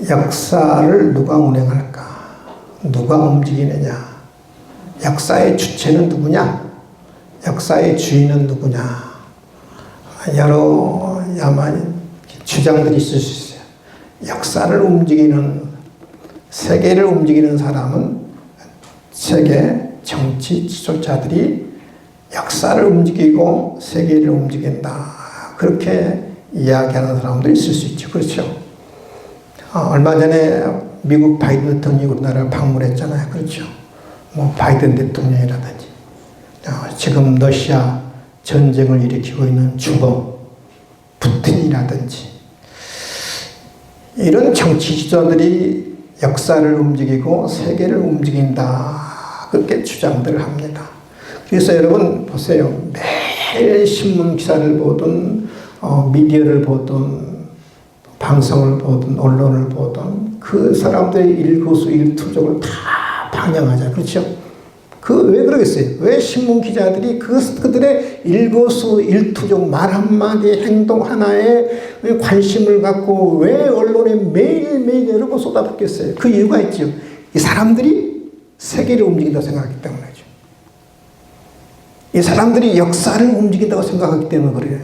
역사를 누가 운행할까? 누가 움직이느냐? 역사의 주체는 누구냐? 역사의 주인은 누구냐? 여러 주장들이 있을 수 있어요. 역사를 움직이는, 세계를 움직이는 사람은 세계 정치 지도자들이 역사를 움직이고 세계를 움직인다. 그렇게 이야기하는 사람도 있을 수 있죠. 그렇죠? 얼마 전에 미국 바이든 대통령이 우리나라를 방문했잖아요. 그렇죠? 뭐 바이든 대통령이라든지 지금 러시아 전쟁을 일으키고 있는 주범 푸틴이라든지 이런 정치 지도자들이 역사를 움직이고 세계를 움직인다. 그렇게 주장들을 합니다. 그래서 여러분 보세요. 매일 신문 기사를 보든 미디어를 보든 방송을 보든 언론을 보든 그 사람들의 일거수일투족을 다 반영하자. 그렇죠? 왜 그러겠어요? 왜 신문 기자들이 그들의 일거수일투족 말 한마디 행동 하나에 관심을 갖고 왜 언론에 매일매일 여러 번 쏟아붓겠어요? 그 이유가 있죠. 이 사람들이 세계를 움직인다고 생각하기 때문이죠. 이 사람들이 역사를 움직인다고 생각하기 때문에 그래요.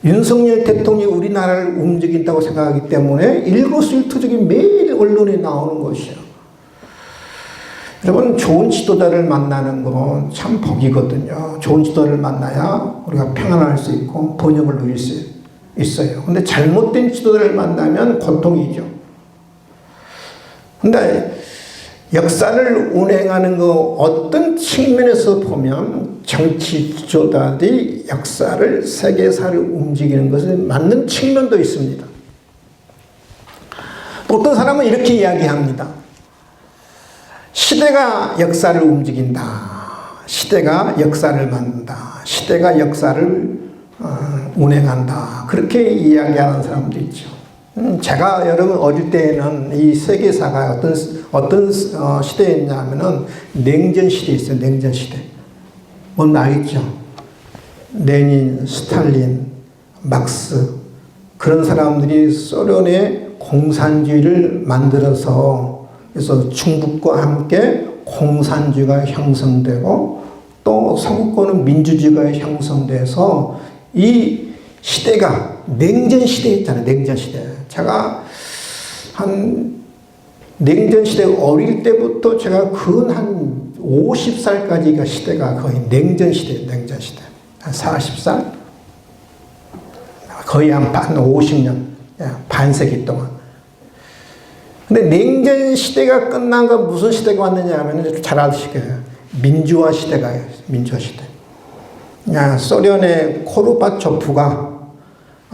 윤석열 대통령이 우리나라를 움직인다고 생각하기 때문에 일거수일투족이 매일 언론에 나오는 것이요. 여러분, 좋은 지도자를 만나는 건 참 복이거든요. 좋은 지도자를 만나야 우리가 평안할 수 있고 번영을 누릴 수 있어요. 근데 잘못된 지도자를 만나면 고통이죠. 근데 역사를 운행하는 거 어떤 측면에서 보면 정치 지도자들이 역사를, 세계사를 움직이는 것을 맞는 측면도 있습니다. 어떤 사람은 이렇게 이야기합니다. 시대가 역사를 움직인다. 시대가 역사를 만든다. 시대가 역사를 운행한다. 그렇게 이야기하는 사람도 있죠. 제가 여러분 어릴 때에는 이 세계사가 어떤 시대였냐면은 냉전 시대였어요. 냉전 시대. 뭔 알겠죠? 레닌, 스탈린, 막스 그런 사람들이 소련의 공산주의를 만들어서 그래서 중국과 함께 공산주의가 형성되고 또 서구권은 민주주의가 형성돼서 이 시대가 냉전 시대였잖아요. 냉전 시대. 제가 한 냉전 시대 어릴 때부터 제가 근 한 50살까지가 시대가 거의 냉전 시대예요. 냉전 시대. 한 40살? 거의 한 50년, 반세기 동안. 근데 냉전 시대가 끝난 건 무슨 시대가 왔느냐 하면 잘 아실 거예요. 민주화 시대가 민주화 시대. 소련의 코르바초프가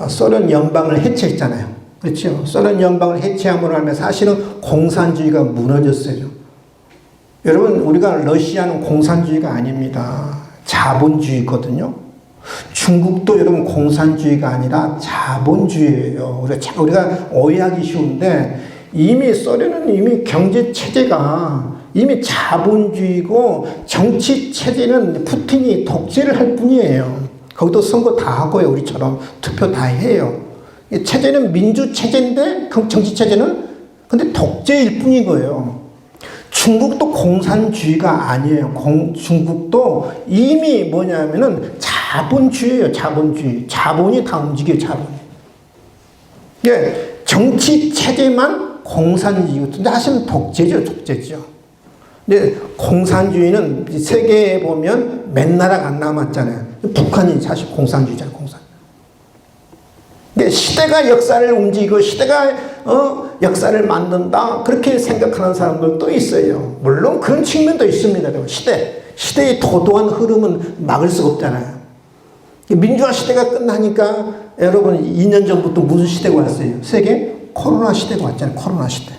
소련 연방을 해체했잖아요. 그렇죠? 소련 연방을 해체함으로 하면 사실은 공산주의가 무너졌어요. 여러분, 우리가 러시아는 공산주의가 아닙니다. 자본주의거든요. 중국도 여러분 공산주의가 아니라 자본주의예요. 우리가 오해하기 쉬운데 이미 소련은 이미 경제 체제가 이미 자본주의고 정치 체제는 푸틴이 독재를 할 뿐이에요. 거기도 선거 다 하고요. 우리처럼 투표 다 해요. 체제는 민주 체제인데 정치 체제는 근데 독재일 뿐인 거예요. 중국도 공산주의가 아니에요. 중국도 이미 뭐냐면은 자본주의예요. 자본주의. 자본이 다 움직여요. 자본. 예, 정치 체제만 공산주의고, 근데 사실은 독재죠. 독재죠. 근데 공산주의는 세계에 보면 몇 나라가 안 남았잖아요. 북한이 사실 공산주의잖아요. 공산. 근데 시대가 역사를 움직이고 시대가 역사를 만든다 그렇게 생각하는 사람들도 있어요. 물론 그런 측면도 있습니다. 시대의 도도한 흐름은 막을 수가 없잖아요. 민주화 시대가 끝나니까 여러분 2년 전부터 무슨 시대가 왔어요? 세계 코로나 시대가 왔잖아요. 코로나 시대.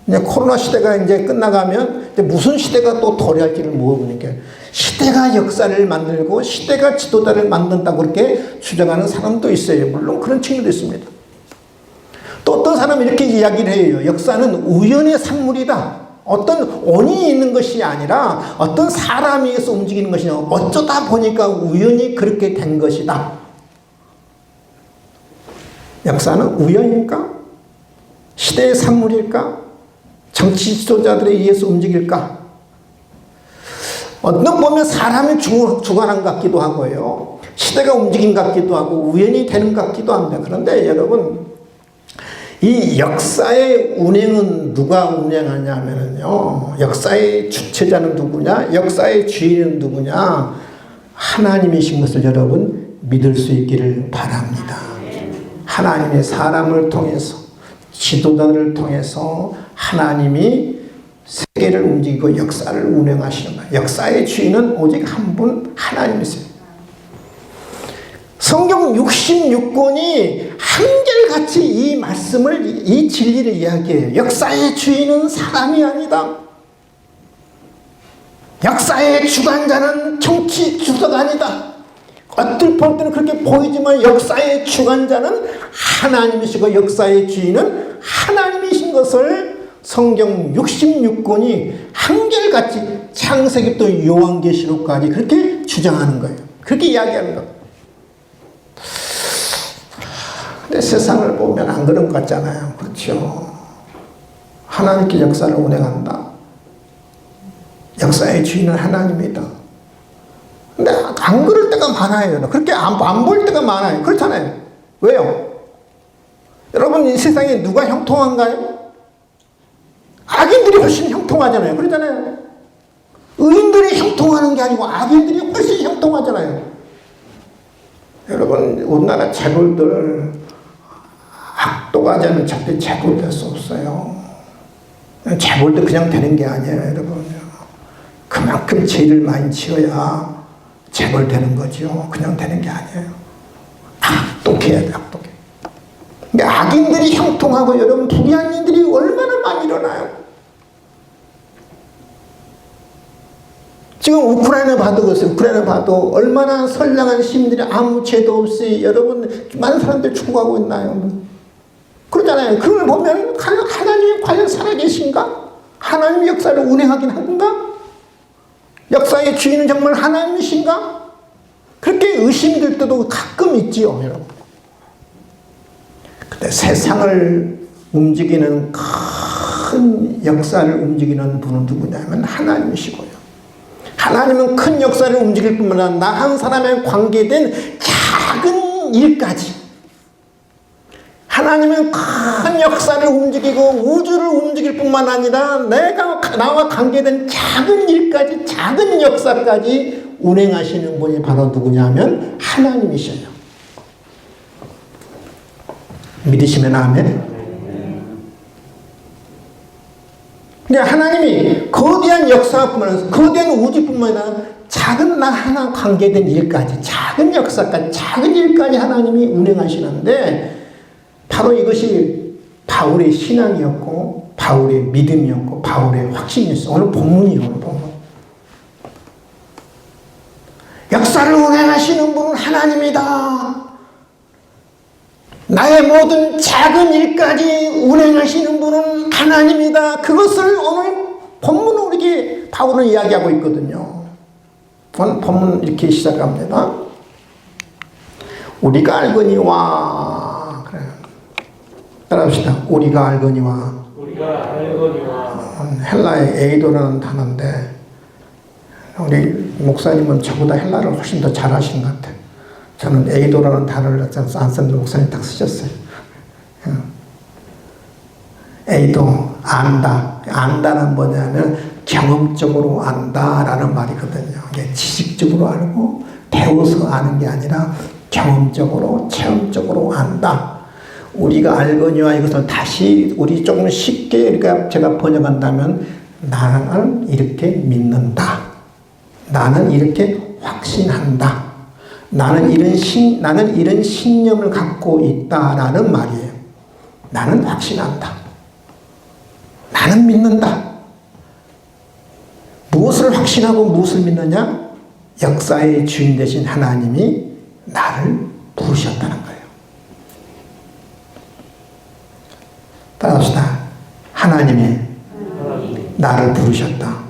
이제 코로나 시대가 이제 끝나가면 이제 무슨 시대가 또 도래할지를 모르니까 시대가 역사를 만들고 시대가 지도자를 만든다고 그렇게 주장하는 사람도 있어요. 물론 그런 측면도 있습니다. 또 어떤 사람은 이렇게 이야기를 해요. 역사는 우연의 산물이다. 어떤 원인이 있는 것이 아니라 어떤 사람에 의해서 움직이는 것이냐. 어쩌다 보니까 우연히 그렇게 된 것이다. 역사는 우연입니까? 시대의 산물일까? 정치 지도자들에 의해서 움직일까? 어떤 보면 사람이 주관한 것 같기도 하고요. 시대가 움직인 것 같기도 하고 우연히 되는 것 같기도 합니다. 그런데 여러분, 이 역사의 운행은 누가 운행하냐면요. 역사의 주체자는 누구냐? 역사의 주인은 누구냐? 하나님이신 것을 여러분 믿을 수 있기를 바랍니다. 하나님의 사람을 통해서, 지도자들을 통해서 하나님이 세계를 움직이고 역사를 운행하시는 거예요. 역사의 주인은 오직 한 분 하나님이세요. 성경 66권이 한결같이 이 말씀을, 이 진리를 이야기해요. 역사의 주인은 사람이 아니다. 역사의 주관자는 정치 주도가 아니다. 어떨 때는 그렇게 보이지만 역사의 주관자는 하나님이시고 역사의 주인은 하나님이신 것을 성경 66권이 한결같이 창세기부터 요한계시록까지 그렇게 주장하는 거예요. 그렇게 이야기하는 거예요. 근데 세상을 보면 안 그런 것 같잖아요. 그렇죠. 하나님께 역사를 운행한다. 역사의 주인은 하나님이다. 근데 안 그럴 때가 많아요. 그렇게 안 볼 때가 많아요. 그렇잖아요. 왜요? 여러분, 이 세상에 누가 형통한가요? 악인들이 훨씬 형통하잖아요. 그러잖아요. 의인들이 형통하는 게 아니고 악인들이 훨씬 형통하잖아요. 여러분, 우리나라 재벌들 악도가지 않으면 절대 재벌 될 수 없어요. 재벌도 그냥 되는 게 아니에요, 여러분. 그만큼 죄를 많이 지어야 재벌 되는 거죠. 그냥 되는 게 아니에요. 악독해야 돼, 악독해. 근데 악인들이 형통하고 여러분, 불의한 일들이 얼마나 많이 일어나요. 지금 우크라이나 봐도 그렇어요. 우크라이나 봐도 얼마나 선량한 시민들이 아무 죄도 없이 여러분 많은 사람들 죽어가고 있나요? 그러잖아요. 그걸 보면 하나님이 과연 살아계신가? 하나님이 역사를 운행하긴 한가? 역사의 주인은 정말 하나님이신가? 그렇게 의심될 때도 가끔 있지요, 여러분. 근데 세상을 움직이는 큰 역사를 움직이는 분은 누구냐면 하나님이시고요. 하나님은 큰 역사를 움직일 뿐만 아니라 나 한 사람에 관계된 작은 일까지, 하나님은 큰 역사를 움직이고 우주를 움직일 뿐만 아니라 나와 관계된 작은 일까지, 작은 역사까지 운행하시는 분이 바로 누구냐면 하나님이셔요. 믿으시면 아멘. 근데 하나님이 거대한 역사뿐만 아니라 거대한 우주뿐만 아니라 작은 나 하나 관계된 일까지, 작은 역사까지, 작은 일까지 하나님이 운행하시는데 바로 이것이 바울의 신앙이었고 바울의 믿음이었고 바울의 확신이었어요. 오늘 본문이에요. 오늘 본문. 역사를 운행하시는 분은 하나님이다. 나의 모든 작은 일까지 운행하시는 분은 하나님이다. 그것을 오늘 본문은 우리에게 바울은 이야기하고 있거든요. 오늘 본문 이렇게 시작합니다. 우리가 알거니와, 그래. 따라합시다. 우리가 알거니와. 우리가 알거니와. 헬라의 에이도라는 단어인데 우리 목사님은 저보다 헬라를 훨씬 더 잘하시는 것 같아요. 저는 에이도라는 단어를 안 쓰는데 목사님 딱 쓰셨어요. 에이도, 안다. 안다는 뭐냐면 경험적으로 안다라는 말이거든요. 이게 지식적으로 알고 배워서 아는 게 아니라 경험적으로, 체험적으로 안다. 우리가 알거니와 이것을 다시 우리 조금 쉽게 제가 번역한다면 나는 이렇게 믿는다. 나는 이렇게 확신한다. 나는 이런 신념을 갖고 있다라는 말이에요. 나는 확신한다. 나는 믿는다. 무엇을 확신하고 무엇을 믿느냐? 역사의 주인 되신 하나님이 나를 부르셨다는 거예요. 따라합시다. 하나님이 나를 부르셨다.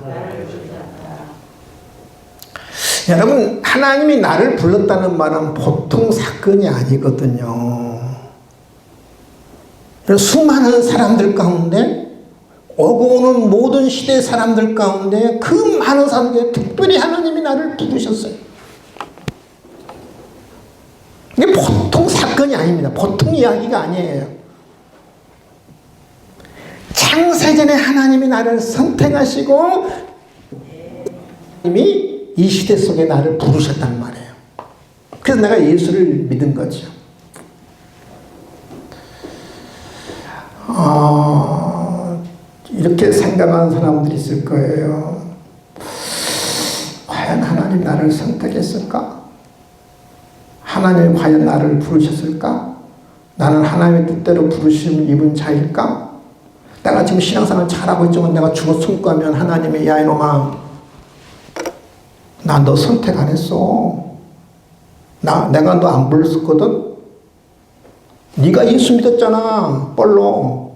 여러분, 하나님이 나를 불렀다는 말은 보통 사건이 아니거든요. 수많은 사람들 가운데, 오고 오는 모든 시대 사람들 가운데 그 많은 사람들에 특별히 하나님이 나를 부르셨어요. 이게 보통 사건이 아닙니다. 보통 이야기가 아니에요. 창세전에 하나님이 나를 선택하시고 하나님이 이 시대 속에 나를 부르셨단 말이에요. 그래서 내가 예수를 믿은 거죠. 이렇게 생각하는 사람들이 있을 거예요. 과연 하나님 나를 선택했을까? 하나님 과연 나를 부르셨을까? 나는 하나님의 뜻대로 부르심을 입은 자일까? 내가 지금 신앙생활 잘하고 있지만 내가 죽어 숨가면 하나님이 야 이놈아 나 너 선택 안 했어. 내가 너 안 불렀었거든. 네가 예수 믿었잖아. 뻘로.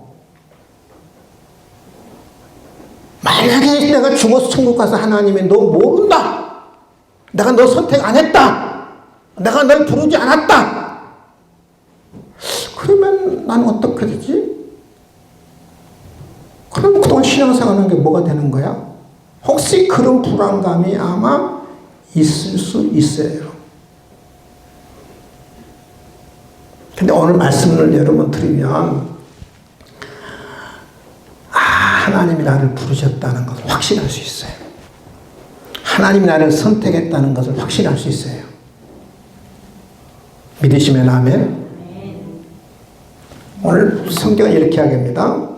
만약에 내가 죽어서 천국 가서 하나님이 너 모른다. 내가 너 선택 안 했다. 내가 널 부르지 않았다. 그러면 나는 어떻게 되지? 그럼 그동안 신앙생활하는 게 뭐가 되는 거야? 혹시 그런 불안감이 아마 있을 수 있어요. 근데 오늘 말씀을 여러분 들으면 하나님이 나를 부르셨다는 것을 확신할 수 있어요. 하나님이 나를 선택했다는 것을 확신할 수 있어요. 믿으시면 아멘. 오늘 성경은 이렇게 하겠습니다.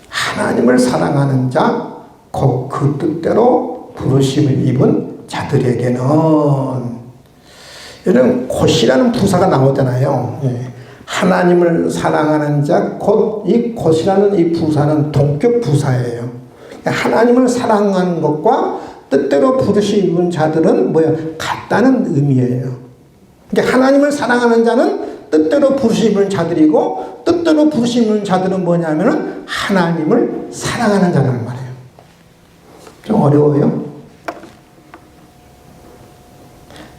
하나님을 사랑하는 자, 곧 그 뜻대로 부르심을 입은 자들에게는 여러분 곧이라는 부사가 나오잖아요. 하나님을 사랑하는 자, 곧 이 곧이라는 이 부사는 동격 부사예요. 하나님을 사랑하는 것과 뜻대로 부르심 입은 자들은 뭐야? 같다는 의미예요. 그러니까 하나님을 사랑하는 자는 뜻대로 부르심 입은 자들이고 뜻대로 부르심 입은 자들은 뭐냐면은 하나님을 사랑하는 자라는 말이에요. 좀 어려워요?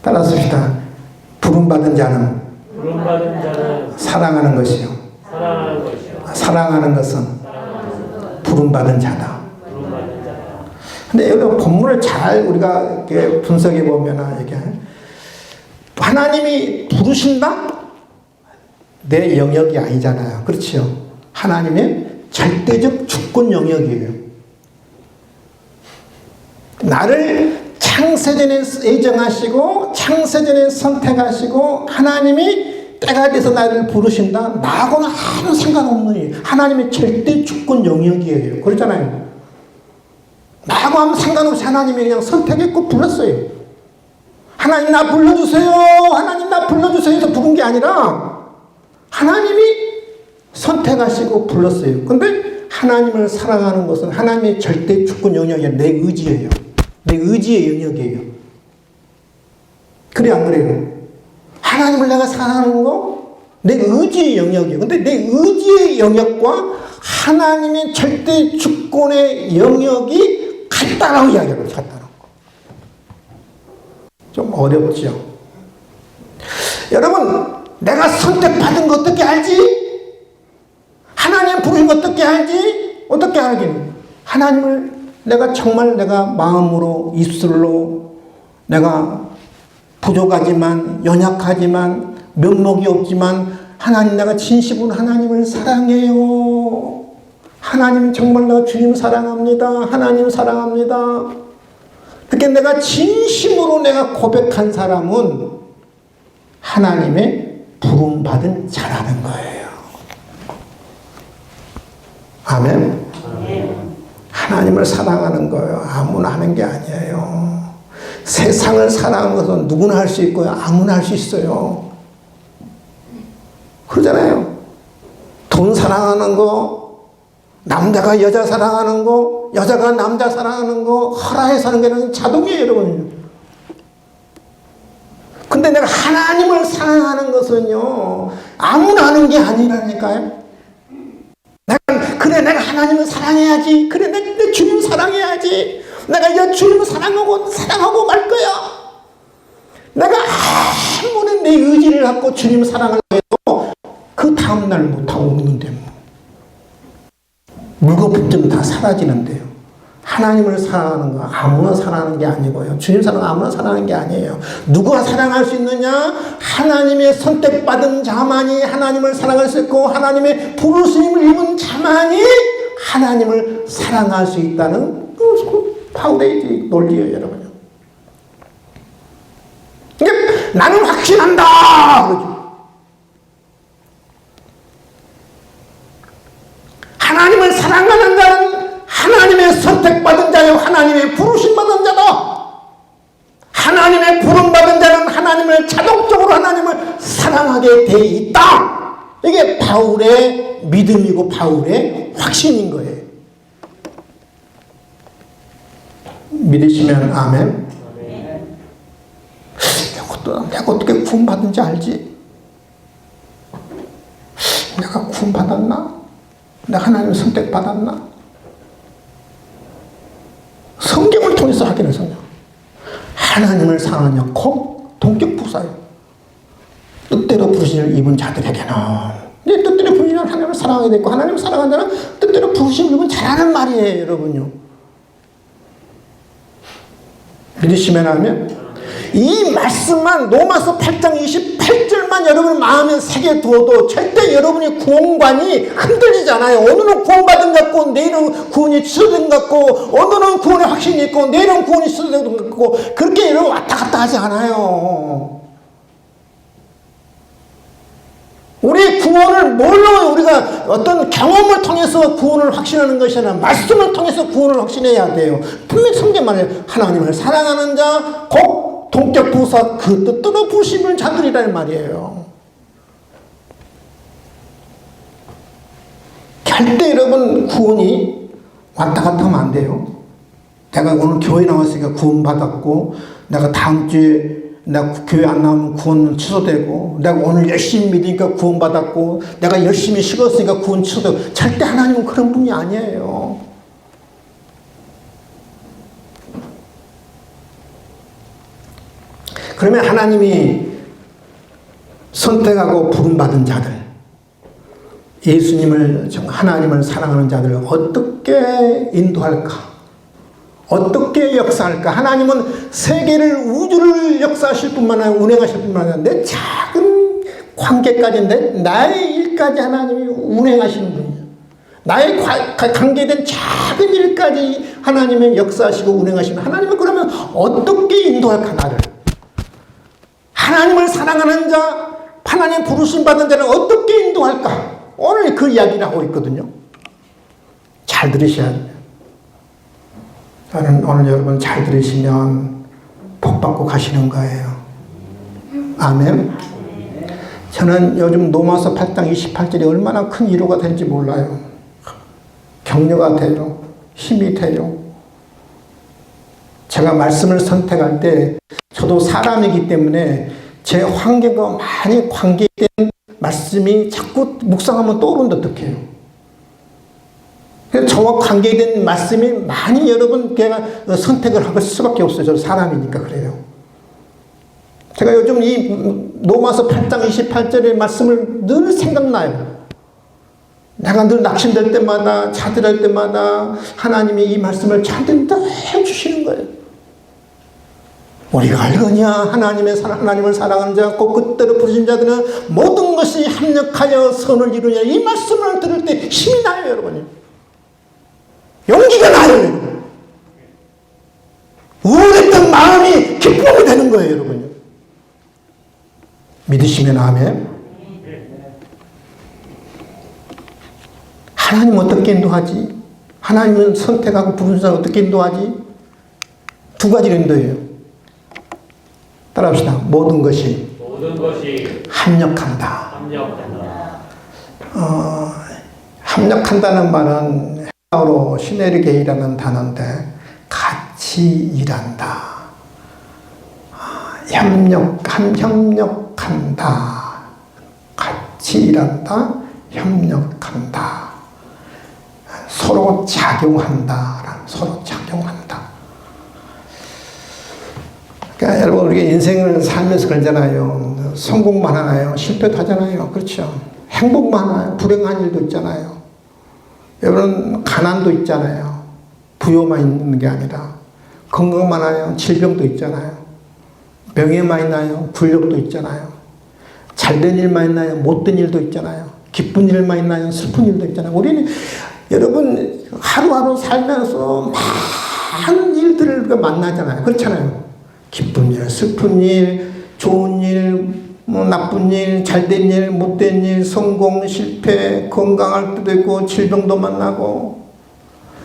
따라합시다. 부름받은 자는 사랑하는 것이요. 사랑하는 것은 부름받은 자다. 근데 여러분 본문을 잘 우리가 이렇게 분석해 보면 이게 하나님이 부르신다? 내 영역이 아니잖아요. 그렇죠? 하나님의 절대적 주권 영역이에요. 나를 창세전에 예정하시고 창세전에 선택하시고 하나님이 때가 돼서 나를 부르신다? 나하고는 아무 상관없는 일. 하나님의 절대 주권 영역이에요. 그렇잖아요. 나하고 아무 상관없이 하나님이 그냥 선택했고 불렀어요. 하나님 나 불러주세요. 하나님 나 불러주세요 해서 부른 게 아니라 하나님이 선택하시고 불렀어요. 근데 하나님을 사랑하는 것은 하나님의 절대 주권 영역이 내 의지예요. 내 의지의 영역이에요. 그래 안 그래요? 하나님을 내가 사랑하는 거 내 의지의 영역이에요. 근데 내 의지의 영역과 하나님의 절대 주권의 영역이 같다라고 이야기하는 거예요. 같다는 거. 좀 어렵죠? 여러분 내가 선택받은 거 어떻게 알지? 하나님 부르신 거 어떻게 알지? 어떻게 알긴? 하나님을 내가 정말 내가 마음으로 입술로 내가 부족하지만 연약하지만 면목이 없지만 하나님 내가 진심으로 하나님을 사랑해요. 하나님 정말 내가 주님 사랑합니다. 하나님 사랑합니다. 그렇게 내가 진심으로 내가 고백한 사람은 하나님의 부름받은 자라는 거예요. 아멘. 하나님을 사랑하는 거예요. 아무나 하는 게 아니에요. 세상을 사랑하는 것은 누구나 할 수 있고요. 아무나 할 수 있어요. 그러잖아요. 돈 사랑하는 거, 남자가 여자 사랑하는 거, 여자가 남자 사랑하는 거, 허라해서 하는 게 자동이에요, 여러분. 근데 내가 하나님을 사랑하는 것은요, 아무나 하는 게 아니라니까요. 그래 내가 하나님을 사랑해야지. 그래 내 주님 사랑해야지. 내가 이제 주님을 사랑하고 말 거야. 내가 아무리 내 의지를 갖고 주님을 사랑하려고 해도 그 그 다음날 못하고 먹는데 뭐. 물거품증 다 사라지는데요. 하나님을 사랑하는 거 아무나 사랑하는 게 아니고요. 주님 사랑 아무나 사랑하는 게 아니에요. 누가 사랑할 수 있느냐? 하나님의 선택받은 자만이 하나님을 사랑할 수 있고 하나님의 부르심을 입은 자만이 하나님을 사랑할 수 있다는 그 바울의 논리예요, 여러분. 그러니까 나는 확신한다. 그러죠. 하나님을 사랑하는 자는 하나님의 선택받은 자요, 하나님의 부르심받은 자다. 하나님의 부름받은 자는 하나님을 자동적으로 하나님을 사랑하게 돼 있다. 이게 바울의 믿음이고 바울의 확신인 거예요. 믿으시면 아멘. 내가 어떻게 구원받은지 알지? 내가 구원받았나? 내가 하나님을 선택받았나? 성경을 통해서 확인해 성경. 하나님을 사랑하냐? 곧 동격부사요. 뜻대로 부르심을 입은 자들에게는 내 뜻대로 부르심을 하나님을 사랑하게 됐고 하나님을 사랑하는 자는 뜻대로 부르심을 입은 자라는 말이에요, 여러분요. 믿으시면 하면 이 말씀만 로마서 8장 28절만 여러분 마음에 새겨두어도 절대 여러분의 구원관이 흔들리잖아요. 오늘은 구원받은 것 같고 내일은 구원이 취소된 것 같고 오늘은 구원의 확신이 있고 내일은 구원이 취소된 것 같고 그렇게 여러분 왔다 갔다 하지 않아요. 우리 구원을 뭘로 우리가 어떤 경험을 통해서 구원을 확신하는 것이 아니라 말씀을 통해서 구원을 확신해야 돼요. 분명히 성경 말해요. 하나님을 사랑하는 자 곧 동격부사 그 뜻대로 부르심을 자들이라는 말이에요. 절대 여러분 구원이 왔다 갔다 하면 안 돼요. 내가 오늘 교회 나왔으니까 구원받았고 내가 다음 주에 내가 교회 안 나오면 구원은 취소되고 내가 오늘 열심히 믿으니까 구원받았고 내가 열심히 식었으니까 구원 취소되고 절대 하나님은 그런 분이 아니에요. 그러면 하나님이 선택하고 부름받은 자들 예수님을 하나님을 사랑하는 자들을 어떻게 인도할까? 어떻게 역사할까? 하나님은 세계를 우주를 역사하실 뿐만 아니라 운행하실 뿐만 아니라 내 작은 관계까지인데 나의 일까지 하나님이 운행하시는 분이에요. 나의 관계된 작은 일까지 하나님의 역사하시고 운행하시는 하나님은 그러면 어떻게 인도할까 나를? 하나님을 사랑하는 자, 하나님 부르심 받은 자를 어떻게 인도할까? 오늘 그 이야기를 하고 있거든요. 잘 들으셔야 돼요. 저는 오늘 여러분 잘 들으시면 복 받고 가시는 거예요. 아멘. 저는 요즘 로마서 8장 28절이 얼마나 큰 위로가 될지 몰라요. 격려가 돼요. 힘이 돼요. 제가 말씀을 선택할 때 저도 사람이기 때문에 제 환경과 많이 관계된 말씀이 자꾸 묵상하면 떠오른다 어떡해요. 그래서 저와 관계된 말씀이 많이 여러분 제가 선택을 할 수밖에 없어요. 저는 사람이니까 그래요. 제가 요즘 이 로마서 8장 28절의 말씀을 늘 생각나요. 내가 늘 낙심될 때마다 자들할 때마다 하나님이 이 말씀을 잔뜩 해주시는 거예요. 우리가 알거냐 하나님을 사랑하는 자 곧 그때로 부르신 자들은 모든 것이 합력하여 선을 이루냐. 이 말씀을 들을 때 힘이 나요, 여러분. 용기가 나요, 여러분. 우울했던 마음이 기쁨이 되는 거예요, 여러분. 믿으시면 아멘. 하나님 어떻게 인도하지? 하나님은 선택하고 부르신 자를 어떻게 인도하지? 두 가지로 인도해요. 따라합시다. 모든 것이 합력한다. 합력한다는 말은 헬라어로 시네르게이라는 단어인데 같이 일한다. 협력한다. 같이 일한다. 협력한다. 서로 작용한다. 서로 작용한다. 그러니까 여러분 우리가 인생을 살면서 그러잖아요. 성공만 하나요? 실패도 하잖아요. 그렇죠. 행복 많아요. 불행한 일도 있잖아요. 여러분 가난도 있잖아요. 부요만 있는 게 아니라 건강 많아요. 질병도 있잖아요. 명예만 있나요? 굴욕도 있잖아요. 잘된 일만 있나요? 못된 일도 있잖아요. 기쁜 일만 있나요? 슬픈 일도 있잖아요. 우리는 여러분 하루하루 살면서 많은 일들을 만나잖아요. 그렇잖아요. 기쁜 일, 슬픈 일, 좋은 일, 나쁜 일, 잘된 일, 못된 일, 성공, 실패, 건강할 때도 있고 질병도 만나고.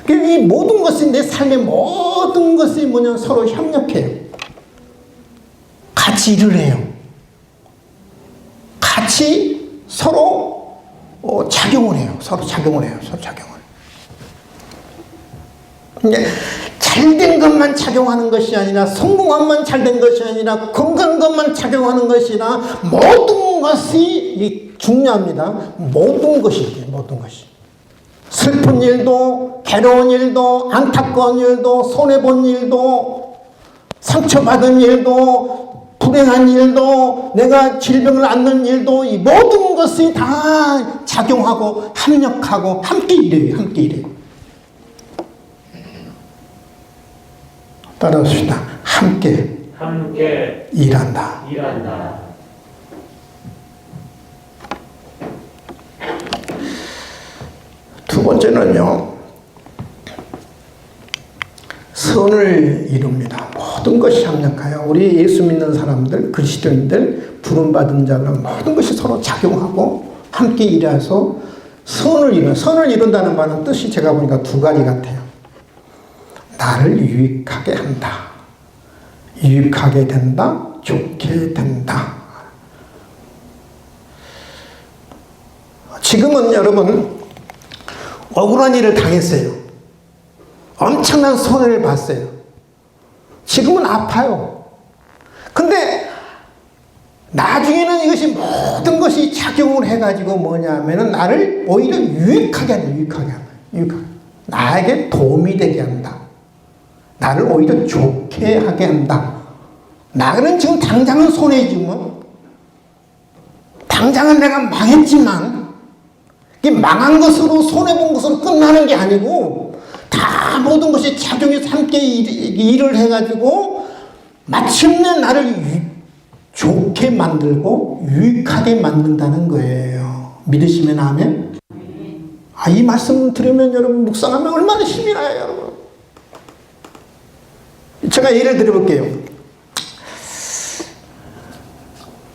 이 모든 것이 내 삶의 모든 것이 뭐냐 서로 협력해요. 같이 일을 해요. 같이 서로 작용을 해요. 서로 작용을 해요. 서로 작용을. 근데 잘된 것만 작용하는 것이 아니라 성공한만 잘된 것이 아니라 건강한 것만 작용하는 것이 아니라 모든 것이 중요합니다. 모든 것이 모든 것이. 슬픈 일도 괴로운 일도 안타까운 일도 손해본 일도 상처받은 일도 불행한 일도 내가 질병을 앓는 일도 이 모든 것이 다 작용하고 협력하고 함께 일해요. 함께 일해요. 따라합시다. 함께 일한다. 두 번째는요. 선을 이룹니다. 모든 것이 협력하여 우리 예수 믿는 사람들, 그리스도인들, 부름받은 자는 모든 것이 서로 작용하고 함께 일해서 선을 이룬다. 선을 이룬다는 말은 뜻이 제가 보니까 두 가지 같아요. 나를 유익하게 한다. 유익하게 된다. 좋게 된다. 지금은 여러분 억울한 일을 당했어요. 엄청난 손해를 봤어요. 지금은 아파요. 근데 나중에는 이것이 모든 것이 작용을 해가지고 뭐냐면은 나를 오히려 유익하게 한다. 유익하게 한다. 유익하게. 나에게 도움이 되게 한다. 나를 오히려 좋게 하게 한다. 나는 지금 당장은 손해지만 당장은 내가 망했지만 이 망한 것으로 손해본 것으로 끝나는 게 아니고 다 모든 것이 작용해서 함께 일을 해가지고 마침내 나를 좋게 만들고 유익하게 만든다는 거예요. 믿으시면 아멘? 이 말씀 들으면 여러분 묵상하면 얼마나 힘이 나요, 여러분. 제가 예를 들어볼게요.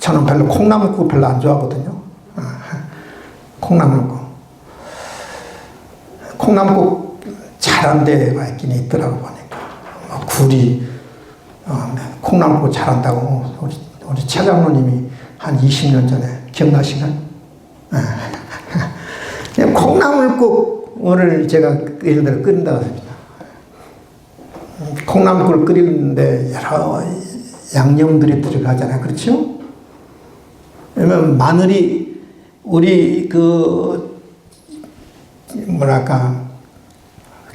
저는 별로 콩나물국 별로 안 좋아하거든요. 콩나물국. 콩나물국 잘한 데가 있긴 있더라고 보니까. 굴이 콩나물국 잘한다고 우리 차장로님이 한 20년 전에 기억나시나요? 콩나물국을 제가 예를 들어 끓인다고 합니다. 콩나물국을 끓이는데 여러 양념들이 들어가잖아요. 그렇죠? 왜냐면 마늘이 우리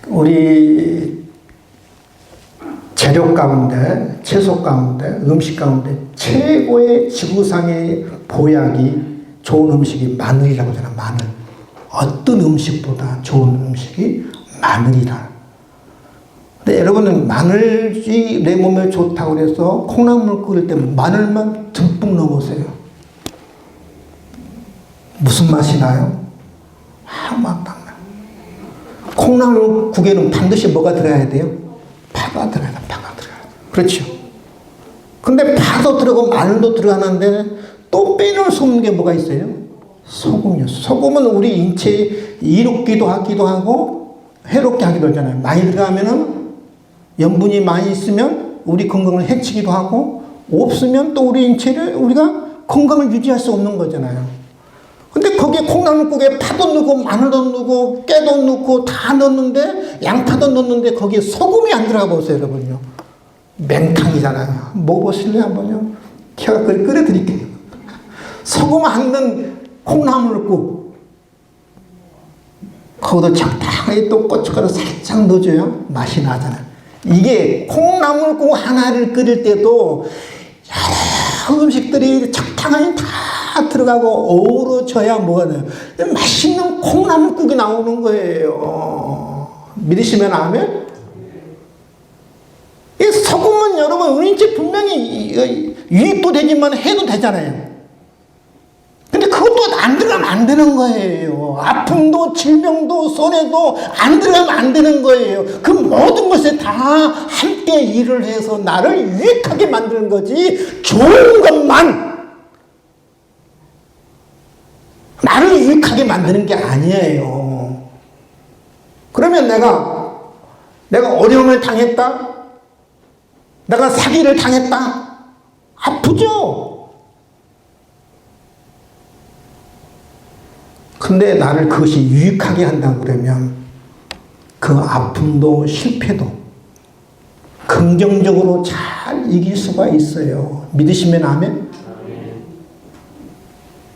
우리 재료 가운데, 채소 가운데, 음식 가운데 최고의 지구상의 보약이 좋은 음식이 마늘이라고 하잖아요. 마늘. 어떤 음식보다 좋은 음식이 마늘이라. 근데 여러분은 마늘이 내 몸에 좋다고 해서 콩나물 끓일 때 마늘만 듬뿍 넣으세요. 무슨 맛이 나요? 아무 맛도 안 나요. 콩나물국에는 반드시 뭐가 들어가야 돼요? 파가 들어가야 돼요. 파가 들어가야 돼요. 그렇죠. 근데 파도 들어가고 마늘도 들어가는데 또 빼놓을 수 없는 게 뭐가 있어요? 소금이요. 소금은 우리 인체에 이롭기도 하고 해롭게 하기도 하잖아요. 많이 들어가면은 염분이 많이 있으면 우리 건강을 해치기도 하고 없으면 또 우리 인체를 우리가 건강을 유지할 수 없는 거잖아요. 근데 거기에 콩나물국에 파도 넣고 마늘도 넣고 깨도 넣고 다 넣는데 양파도 넣는데 거기에 소금이 안 들어가 보세요, 여러분요. 맹탕이잖아요. 먹어보실래요, 한번요? 제가 끓여드릴게요. 소금 안 넣은 콩나물국. 거기다 적당히 또 고춧가루 살짝 넣어줘요. 맛이 나잖아요. 이게 콩나물국 하나를 끓일 때도 여러 음식들이 적당히 다 다 들어가고 어우러져야 뭐가 돼요? 맛있는 콩나물국이 나오는 거예요. 믿으시면 아멘? 이 소금은 여러분 우리인체 분명히 유입도 되지만 해도 되잖아요. 근데 그것도 안 들어가면 안 되는 거예요. 아픔도 질병도 손해도 안 들어가면 안 되는 거예요. 그 모든 것에 다 함께 일을 해서 나를 유익하게 만드는 거지 좋은 것만 나를 유익하게 만드는 게 아니에요. 그러면 내가 어려움을 당했다? 내가 사기를 당했다? 아프죠? 근데 나를 그것이 유익하게 한다 그러면 그 아픔도 실패도 긍정적으로 잘 이길 수가 있어요. 믿으시면 아멘?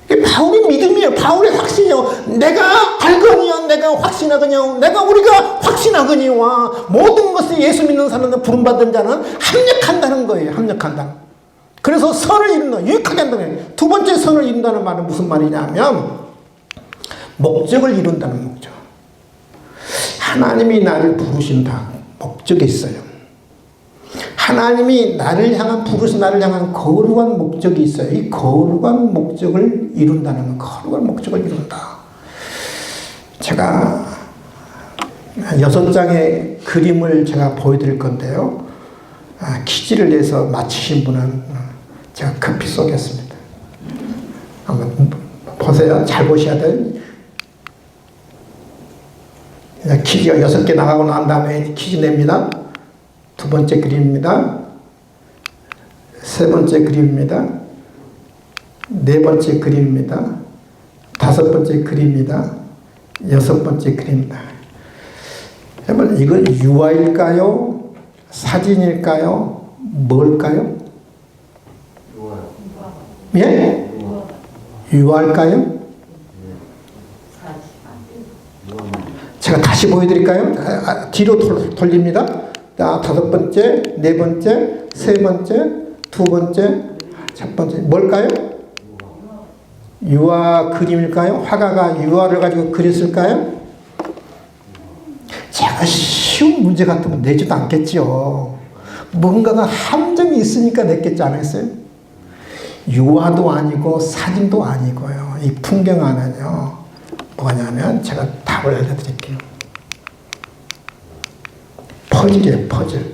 이게 바울의 믿음이에요. 바울의 확신이요. 내가 알거니와 내가 확신하거니와 내가 우리가 확신하거니와 모든 것을 예수 믿는 사람들 부름받은 자는 합력한다는 거예요. 합력한다. 그래서 선을 이룬다. 유익하게 한다는 거예요. 두 번째 선을 이룬다는 말은 무슨 말이냐면 목적을 이룬다는 목적. 하나님이 나를 부르신다. 목적이 있어요. 하나님이 나를 향한 부르신 나를 향한 거룩한 목적이 있어요. 이 거룩한 목적을 이룬다는 거. 거룩한 목적을 이룬다. 제가 6장의 그림을 제가 보여드릴 건데요. 퀴즈를 내서 맞히신 분은 제가 급히 쏘겠습니다. 한번 보세요. 잘 보셔야 돼요. 퀴즈가 6개 나가고 난 다음에 퀴즈 냅니다. 두 번째 그림입니다. 세 번째 그림입니다. 네 번째 그림입니다. 다섯 번째 그림입니다. 여섯 번째 그림입니다. 여러분, 이건 유화일까요? 사진일까요? 뭘까요? 예? 유화일까요? 제가 다시 보여드릴까요? 뒤로 돌립니다. 자, 다섯 번째, 네 번째, 세 번째, 두 번째, 첫 번째. 뭘까요? 유화 그림일까요? 화가가 유화를 가지고 그렸을까요? 제가 쉬운 문제 같은 거 내지도 않겠죠. 뭔가가 함정이 있으니까 냈겠지 않았어요? 유화도 아니고 사진도 아니고요. 이 풍경화는요. 뭐냐면 제가 답을 알려드릴게요. 퍼즐이에요. 퍼즐.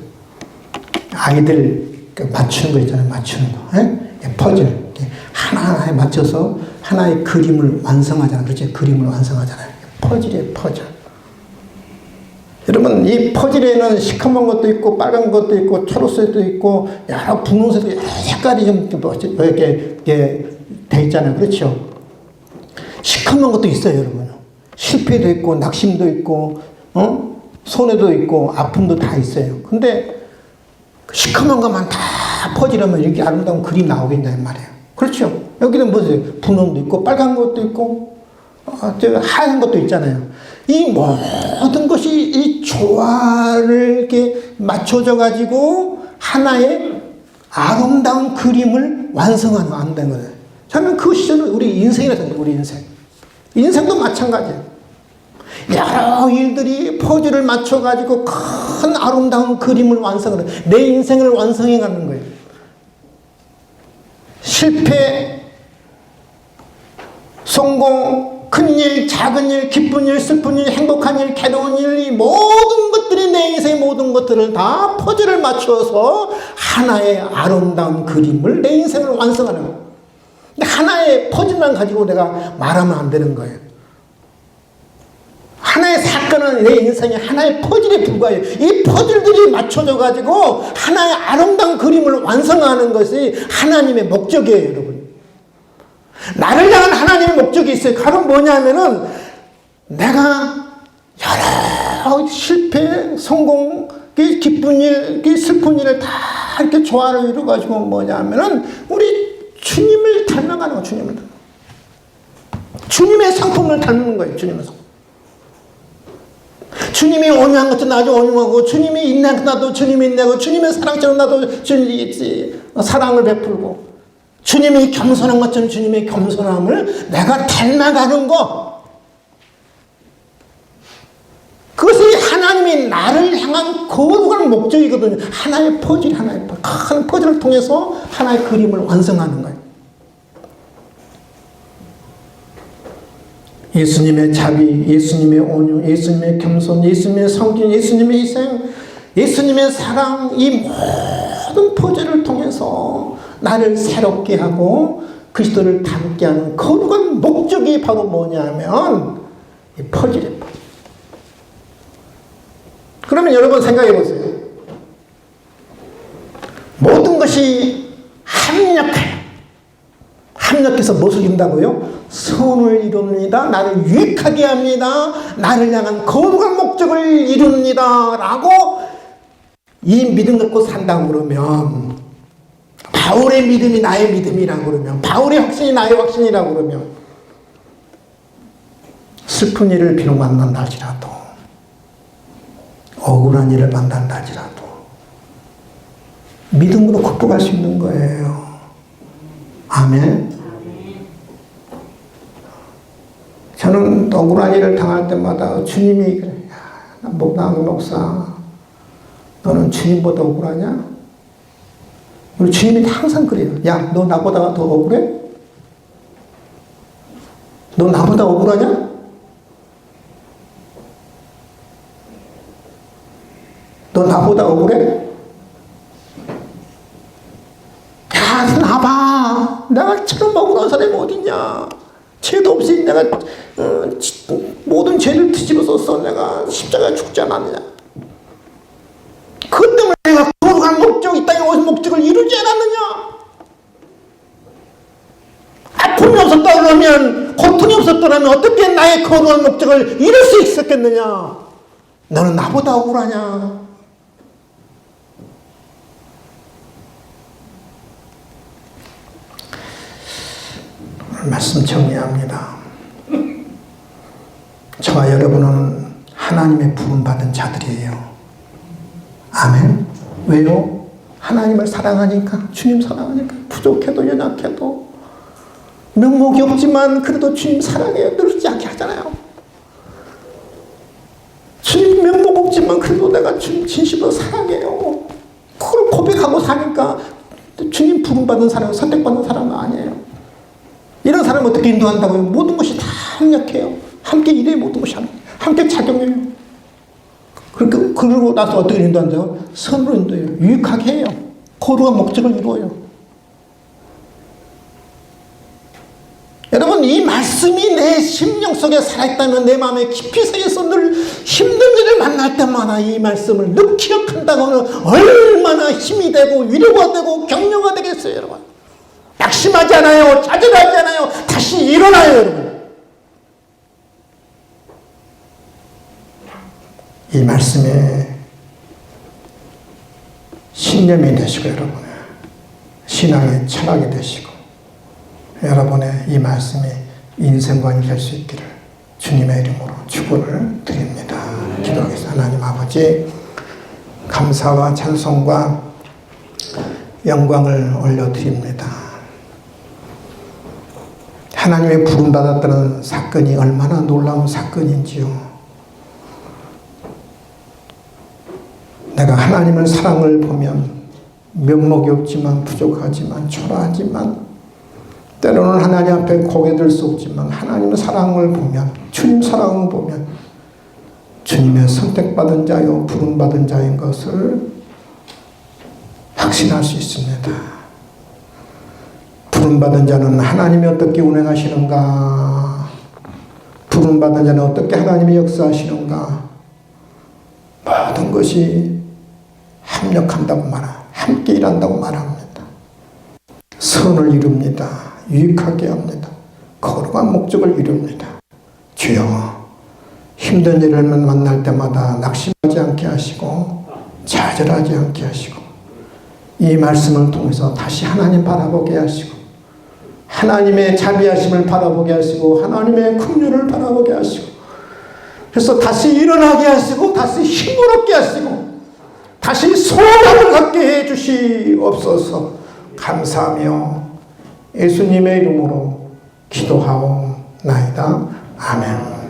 아이들 맞추는 거 있잖아요. 맞추는 거. 예? 퍼즐. 하나하나에 맞춰서 하나의 그림을 완성하잖아요. 그렇죠? 그림을 완성하잖아요. 퍼즐이에요. 퍼즐. 여러분, 이 퍼즐에는 시커먼 것도 있고 빨간 것도 있고 초록색도 있고 여러 분홍색도 여러 색깔이 좀 이렇게 돼 있잖아요. 그렇죠? 시커먼 것도 있어요, 여러분. 실패도 있고 낙심도 있고 손해도 있고 아픔도 다 있어요. 근데 시커먼 것만 다 퍼즐하면 이렇게 아름다운 그림이 나오겠냐는 말이에요. 그렇죠? 여기는 뭐죠? 분홍도 있고 빨간 것도 있고 하얀 것도 있잖아요. 이 모든 것이 이 조화를 이렇게 맞춰져 가지고 하나의 아름다운 그림을 완성하는 안 되는 거예요. 저는 그 시절은 우리 인생이라잖아요. 우리 인생. 인생도 마찬가지예요. 여러 일들이 퍼즐을 맞춰가지고 큰 아름다운 그림을 완성하는, 내 인생을 완성해가는 거예요. 실패, 성공, 큰일, 작은 일, 기쁜 일, 슬픈 일, 행복한 일, 괴로운 일, 이 모든 것들이 내 인생의 모든 것들을 다 퍼즐을 맞춰서 하나의 아름다운 그림을 내 인생을 완성하는 거예요. 하나의 퍼즐만 가지고 내가 말하면 안 되는 거예요. 하나의 사건은 내 인생의 하나의 퍼즐에 불과해요. 이 퍼즐들이 맞춰져 가지고 하나의 아름다운 그림을 완성하는 것이 하나님의 목적이에요, 여러분. 나를 향한 하나님의 목적이 있어요. 그건 뭐냐면은 내가 여러 실패, 성공, 기쁜 일, 슬픈 일을 다 이렇게 조화를 이루어 가지고 뭐냐면은 우리 주님을 닮아가는 거, 주님을 닮아. 주님의 상품을 닮는 거예요, 주님의 상품. 주님이 온유한 것도 나도 온유하고, 주님이 인내한 것도 나도 주님이 인내하고, 주님의 사랑처럼 나도 주님이 사랑을 베풀고, 주님이 겸손한 것처럼 주님의 겸손함을 내가 닮아가는 것. 그것이 하나님이 나를 향한 거룩한 목적이거든요. 하나의 퍼즐, 큰 퍼즐을 통해서 하나의 그림을 완성하는 거예요. 예수님의 자비, 예수님의 온유, 예수님의 겸손, 예수님의 성진, 예수님의 희생, 예수님의 사랑, 이 모든 퍼즐을 통해서 나를 새롭게 하고 그리스도를 닮게 하는 거룩한 목적이 바로 뭐냐면 이 퍼즐이에요. 그러면 여러분 생각해 보세요. 모든 것이 합력해요. 합력해서 무엇을 이룬다고요? 선을 이룹니다. 나를 유익하게 합니다. 나를 향한 거룩한 목적을 이룹니다. 라고 이 믿음 갖고 산다고 그러면, 바울의 믿음이 나의 믿음이라고 그러면, 바울의 확신이 나의 확신이라고 그러면, 슬픈 일을 비록 만난다 할지라도, 억울한 일을 만난다 할지라도 믿음으로 극복할 수 있는 거예요. 아멘. 저는 억울한 일을 당할 때마다 주님이 그래, 나는 목사, 너는 주님보다 억울하냐? 우리 주님이 항상 그래요. 야, 너 나보다 더 억울해? 너 나보다 억울하냐? 너 나보다 억울해? 야, 나봐. 나처럼 억울한 사람이 어딨냐? 죄도 없이 내가 모든 죄를 뒤집어서 내가 십자가에 죽지 않았느냐? 그것 때문에 내가 거룩한 목적, 이 땅에 오신 목적을 이루지 않았느냐? 아픔이 없었다면, 고통이 없었다면 어떻게 나의 거룩한 목적을 이룰 수 있었겠느냐? 너는 나보다 억울하냐? 말씀 정리합니다. 저와 여러분은 하나님의 부름받은 자들이에요. 아멘. 왜요? 하나님을 사랑하니까, 주님 사랑하니까, 부족해도 연약해도 명목이 없지만 그래도 주님 사랑해요. 늘지 않게 하잖아요. 주님 명목 없지만 그래도 내가 주님 진심으로 사랑해요. 그걸 고백하고 사니까 주님 부름받은 사람, 선택받은 사람은 아니에요. 이런 사람을 어떻게 인도한다고요? 모든 것이 다 합력해요. 함께 일해요. 모든 것이 함께 작용해요. 그러고 나서 어떻게 인도한다고요? 선으로 인도해요. 유익하게 해요. 거룩한 목적을 이루어요. 여러분, 이 말씀이 내 심령 속에 살아있다면, 내 마음에 깊이 새겨서 늘 힘든 일을 만날 때마다 이 말씀을 늘 기억한다고는 얼마나 힘이 되고 위로가 되고 격려가 되겠어요, 여러분. 낙심하지 않아요. 좌절하지 않아요. 다시 일어나요, 여러분. 이 말씀에 신념이 되시고, 여러분의 신앙의 철학이 되시고, 여러분의 이 말씀이 인생관이 될 수 있기를 주님의 이름으로 축원을 드립니다. 기도하겠습니다. 하나님 아버지, 감사와 찬송과 영광을 올려드립니다. 하나님의 부름받았다는 사건이 얼마나 놀라운 사건인지요. 내가 하나님의 사랑을 보면 면목이 없지만, 부족하지만, 초라하지만, 때로는 하나님 앞에 고개 들 수 없지만, 하나님의 사랑을 보면, 주님 사랑을 보면 주님의 선택받은 자요 부름받은 자인 것을 확신할 수 있습니다. 부름받은 자는 하나님이 어떻게 운행하시는가, 부름받은 자는 어떻게 하나님이 역사하시는가, 모든 것이 합력한다고 말합니다. 함께 일한다고 말합니다. 선을 이룹니다. 유익하게 합니다. 거룩한 목적을 이룹니다. 주여, 힘든 일을 만날 때마다 낙심하지 않게 하시고 좌절하지 않게 하시고, 이 말씀을 통해서 다시 하나님 바라보게 하시고, 하나님의 자비하심을 바라보게 하시고, 하나님의 긍휼을 바라보게 하시고, 그래서 다시 일어나게 하시고, 다시 힘을 얻게 하시고, 다시 소망을 갖게 해 주시옵소서. 감사하며 예수님의 이름으로 기도하옵나이다. 아멘.